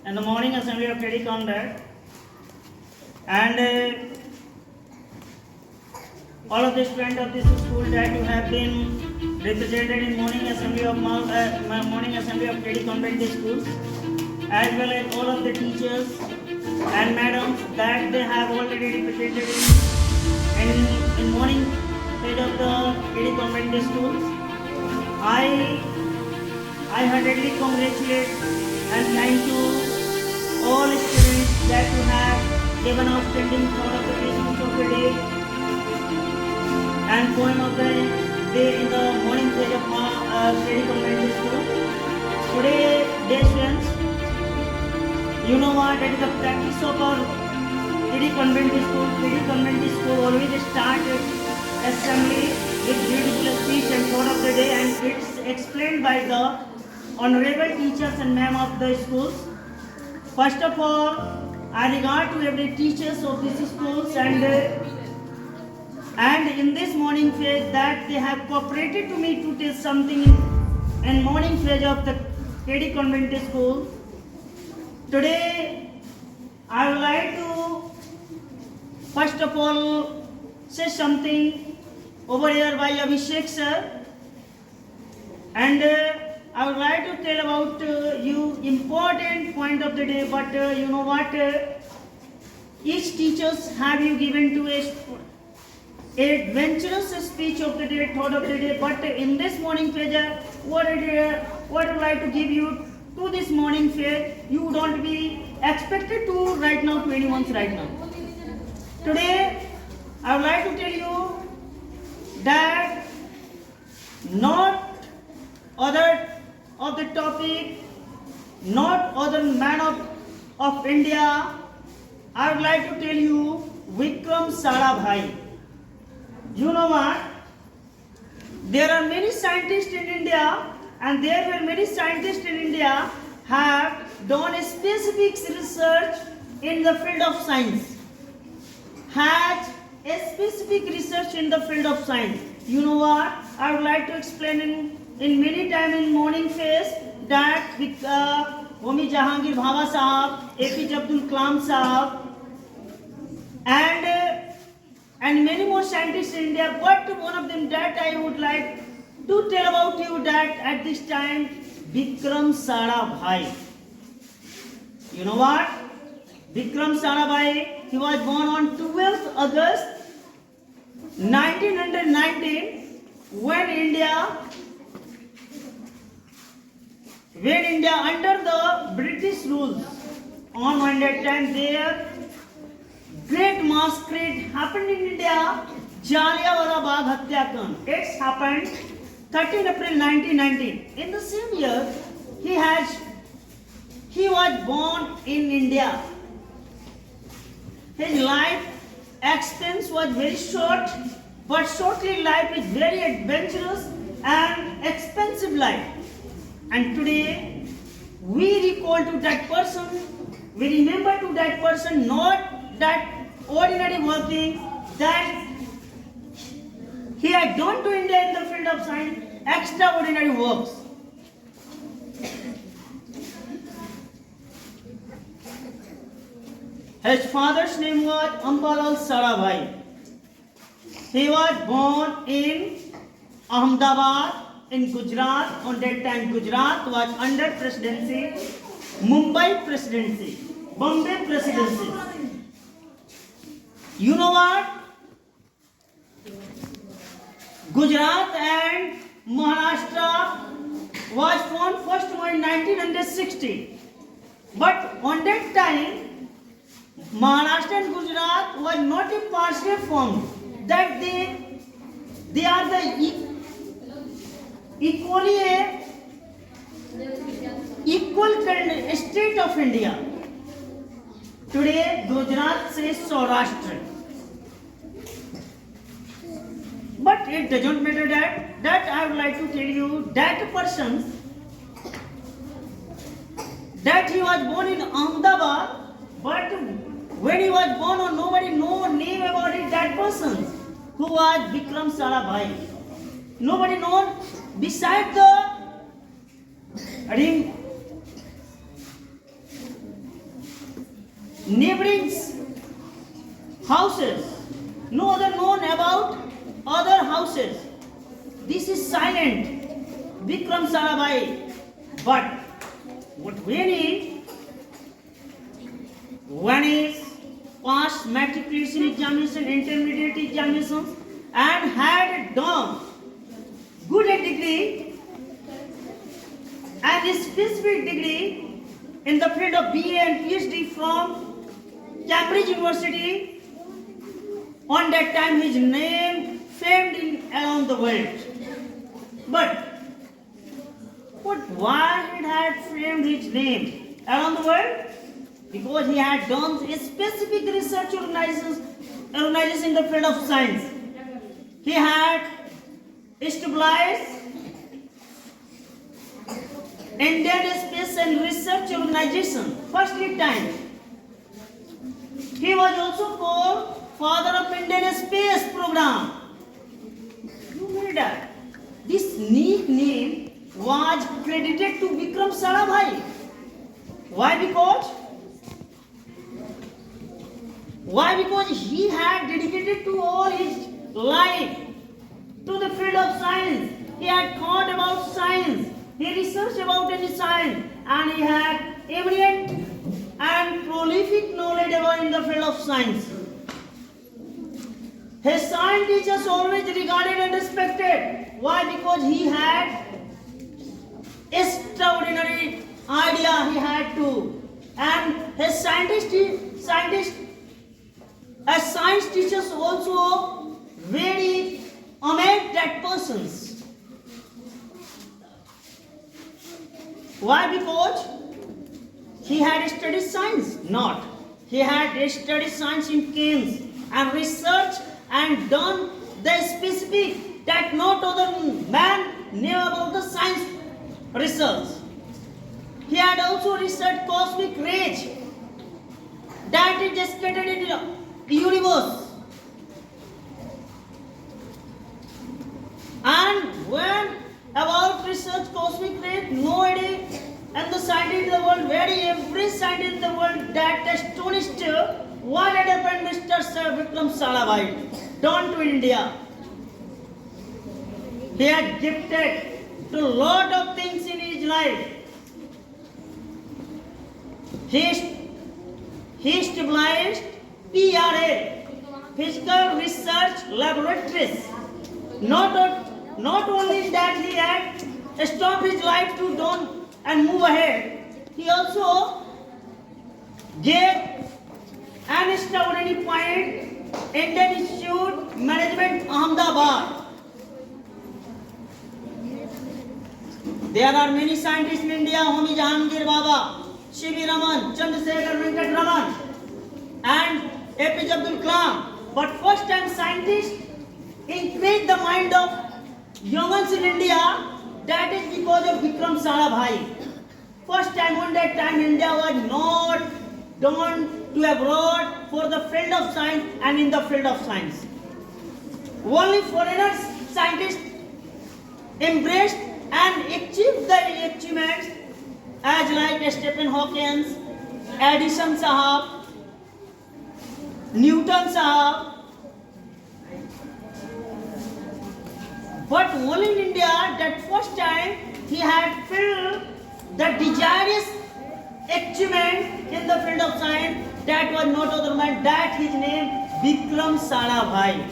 and the morning assembly of KD Conrad, and all of the students of this school that you have been represented in morning assembly of morning assembly of KD Convent School, as well as all of the teachers and madams that they have already represented in morning page of the KD Convent School. I heartily congratulate and thank you all students that you have given outstanding qualifications of the day and poem of the day in the morning page of KD Convent School. Today, dear students, you know what? That is the practice of our KD Convent School. KD Convent School always started assembly with beautiful speech and thought of the day, and it's explained by the honorable teachers and ma'am of the schools. First of all, I regard to every teachers of these schools and in this morning phase that they have cooperated to me to tell something in morning phase of the KD Convent School. Today, I would like to first of all say something over here by Abhishek sir, and I would like to tell about you important point of the day. But you know what? Each teachers have you given to a adventurous speech of the day, thought of the day. But in this morning page, what I would like to give you to this morning fair, you don't be expected to right now 21 right now. Today, I would like to tell you that not other of the topic, not other man of India. I would like to tell you Vikram Sarabhai. You know what? There are many scientists in India, and there were many scientists in India have done a specific research in the field of science. Has a specific research in the field of science. You know what? I would like to explain in many time in morning phase that with Homi Jahangir Bhabha Sahab, APJ Abdul Kalam Sahab, and many more scientists in India. But one of them that I would like to tell about you that at this time, Vikram Sarabhai. You know what? Vikram Sarabhai, he was born on 12th August 1919 when India under the British rules. On that time there great massacre happened in India, Jallianwala Bagh Hatyakand. It happened 13 April 1919. In the same year, he was born in India. His life expense was very short, but shortly life is very adventurous and expensive life. And today, we recall to that person, we remember to that person, not that ordinary working that he had done to India in the field of science, extraordinary works. His father's name was Ambalal Sarabhai. He was born in Ahmedabad in Gujarat. On that time, Gujarat was under presidency, Mumbai presidency, Bombay presidency. You know what? Gujarat and Maharashtra was formed first in 1960. But on that time, Maharashtra and Gujarat was not a partially formed. That they are the equal state of India. Today, Gujarat says Saurashtra. But it doesn't matter that I would like to tell you that person that he was born in Ahmedabad, but when he was born, nobody knew about it, that person who was Vikram Sarabhai. Nobody knows beside the neighboring houses. No other known about other houses. This is silent, Vikram Sarabhai. But when he passed matriculation examination, intermediate examinations, and had done good degree and a specific degree in the field of BA and PhD from Cambridge University. On that time, his name famed around the world. But why it had framed his name around the world? Because he had done a specific research organization in the field of science. He had established Indian Space and Research Organization first time. He was also called Father of Indian Space Program. You know that this nickname was credited to Vikram Sarabhai. Why? Because he had dedicated to all his life to the field of science. He had thought about science. He researched about any science, and he had eminent and prolific knowledge about in the field of science. His science teachers always regarded and respected. Why? Because he had extraordinary idea he had to, and his science teachers also very amazed that persons. Why? Because he had studied science? Not. He had studied science in Keynes and researched and done the specific that not other man knew about the science research. He had also researched cosmic rays that is scattered in the universe. And when about research cosmic rays, nobody and the scientist in the world, every scientist in the world that astonished what had happened Mr. Sir Vikram Sarabhai done to India. He had gifted to a lot of things in his life. He established PRA, Physical Research Laboratories. Not only that he had stopped his life to do and move ahead, he also gave an extraordinary point Indian Institute Management Ahmedabad. There are many scientists in India, Homi Jahangir Baba, C.V. Raman, Chandrasekhar Venkat Raman, and APJ Abdul Kalam. But first time scientists increased the mind of youngins in India. That is because of Vikram Sarabhai. First time on that time India was not done to abroad for the field of science and in the field of science. Only foreigners, scientists embraced and achieved the achievements as like Stephen Hawking, Edison Sahab, Newton Sahab. But only in India, that first time he had filled the desirous achievement in the field of science. That was not other man, that his name Vikram Sarabhai.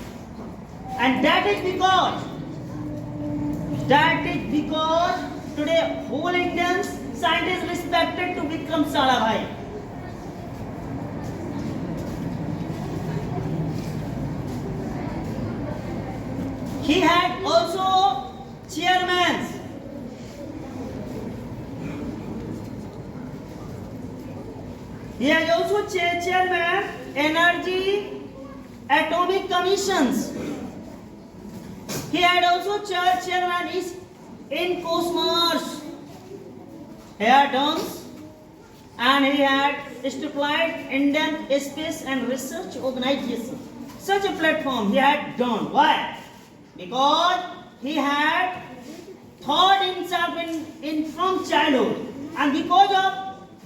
And that is because today whole Indian scientists respected to Vikram Sarabhai. He had also chairmen. He has also chairman Energy Atomic Commissions. He had also chairman is in Cosmos. He had done and he had established Indian Space and Research Organization. Such a platform he had done. Why? Because he had thought himself in from childhood, and because of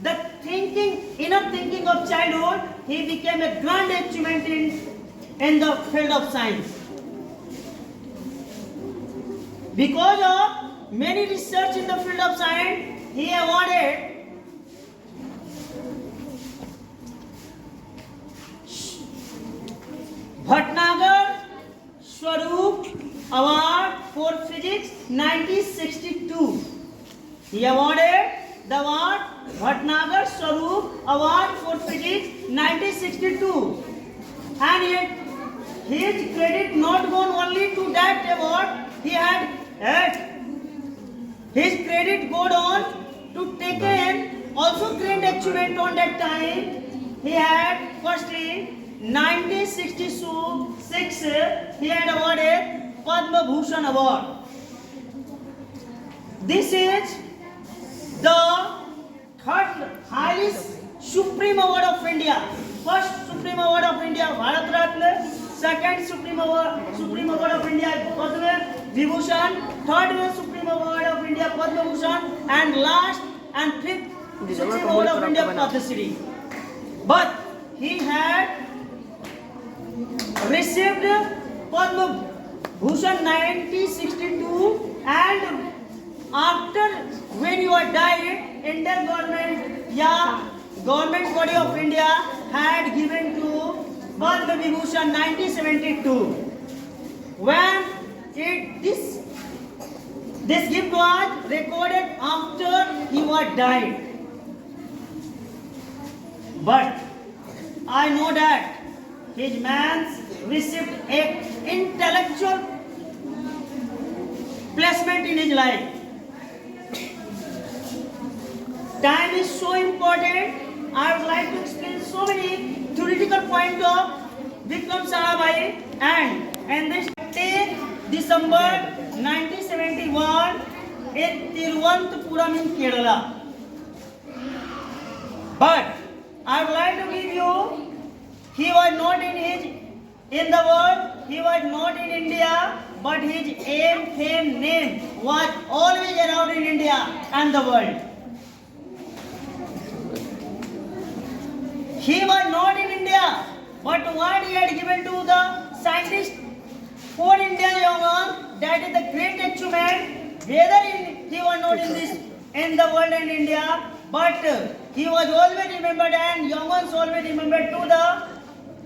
the inner thinking of childhood, he became a grand achievement in the field of science. Because of many research in the field of science, he awarded Bhatnagar Swaroop Award for Physics 1962. He awarded the award Bhatnagar Swaroop Award for Physics 1962. And yet his credit not gone only to that award. He had his credit go on to take in also great achievement on that time. He had firstly 1966 he had awarded Padma Bhushan Award. This is the third highest Supreme Award of India. First Supreme Award of India Bharat Ratna, second Supreme Award of India Padma Vibhushan, third Supreme Award of India Padma Bhushan, and last and fifth Supreme Award of India Padma Shri. But he had received Padma Bhushan 1962, and after when you are died, Indian government, government body of India had given to Padma Vibhushan 1972. When this gift was recorded after he was died. But I know that his man received an intellectual placement in his life. Time is so important. I would like to explain so many theoretical points of Vikram Sarabhai, and this 10 December 1971 in Tiruvananthapuram in Kerala. But I would like to give you, he was not in the world, he was not in India, but his aim, fame, name was always around in India and the world. He was not in India, but what he had given to the scientists for India Young, that is the great achievement. Whether he was not in the world and India, but he was always remembered, and young ones always remembered to the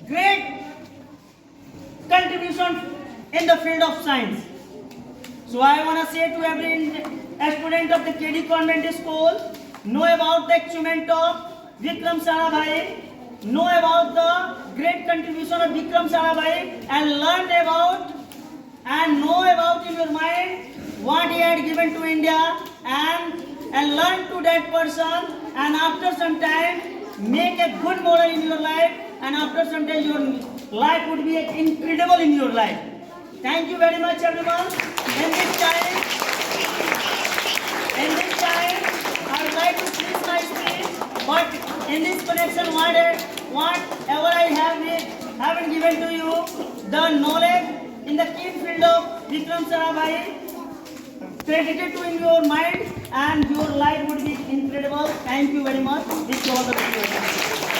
great contribution in the field of science. So I want to say to every student of the KD Convent School, know about the achievement of Vikram Sarabhai, know about the great contribution of Vikram Sarabhai, and learn about and know about in your mind what he had given to India, and learn to that person, and after some time make a good model in your life, and after some time your life would be incredible in your life. Thank you very much everyone. In this time I would like to finish my speech, but in this connection whatever I haven't given to you, the knowledge in the keen field of Vikram Sarabhai, credited to in your mind, and your life would be incredible. Thank you very much. Wish you all the best.